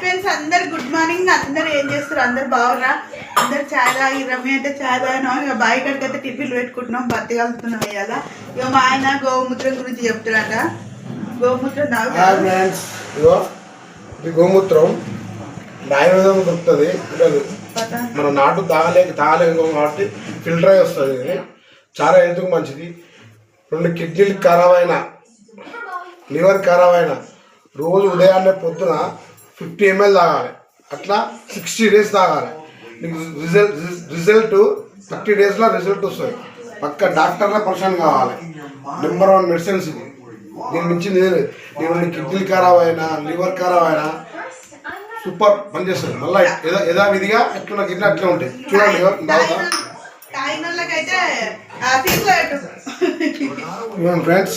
Friends అందరు good morning. అందరు ఏం చేస్తారు? అందరు బాగున్నా? అందరు చాయ్ తాగి రమ్య అయితే చాయ్ తాగినాం. ఇక బాయ్ కాడికి అయితే టిఫిన్లు పెట్టుకుంటున్నాం, బత్తి కలుపుతున్నాం. ఇవాళ ఇక మా ఆయన గోమూత్రం గురించి చెప్తున్నాడ. గోమూత్రం గోమూత్రం ఆయుర్వేదం దొరుకుతుంది. మన నాటు తాగలేక కాబట్టి ఫిల్టర్ అయి వస్తుంది. ఇది చాలా హెల్త్కు మంచిది. 2 కిడ్నీలు ఖరాబ్ అయిన, లివర్ ఖరాబ్ అయిన రోజు ఉదయాన్నే పొద్దున 50 ml తాగాలి. అట్లా 60 days తాగాలి. నీకు రిజల్ట్ 30 daysలో రిజల్ట్ వస్తుంది. పక్క డాక్టర్ల పర్సన్ కావాలి. నెంబర్ 1 మెడిసిన్స్ ఇది. దీని నుంచి నేను కిడ్నీలు ఖరాబ్ అయినా, లివర్ ఖరాబ్ అయినా సూపర్ పనిచేస్తుంది. మళ్ళీ యథావిధిగా ఎట్లా కిడ్నీ అట్లా ఉంటాయి. చూడండి ఫ్రెండ్స్,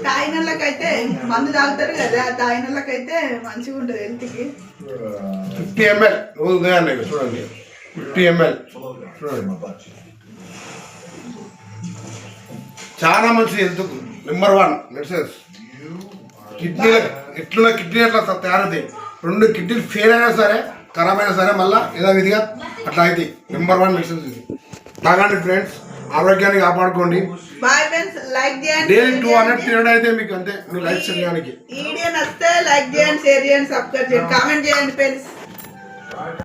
తాగినోళ్ళకైతే మందు తాగుతారు కదా, తాగినోళ్ళకైతే మంచిగా ఉంటుంది హెల్త్కి. 50 ml రోజు ఉదయాన్నే చూడండి. 50 ml చూడండి, చాలా మంచిది హెల్త్కు. Number 1 medicines. కిడ్నీలు ఎట్లున్న కిడ్నీ అట్లా తయారవుతాయి. 2 కిడ్నీలు ఫెయిల్ అయినా సరే, ఖరాబ్ అయినా సరే మళ్ళీ యథావిధిగా అట్లా అవుతాయి. నెంబర్ 1 మెడిసిన్స్ ఇది. తాగండి ఫ్రెండ్స్, ఆరోగ్యాన్ని కాపాడుకోండి. డైలీ 200 పీరియడ్ అయితే మీకు అంతే. మీ లైఫ్ చేయడానికి వీడియో నచ్చితే లైక్ చేయండి, షేర్ చేయండి, సబ్స్క్రైబ్ చేయండి, కామెంట్ చేయండి ఫ్రెండ్స్.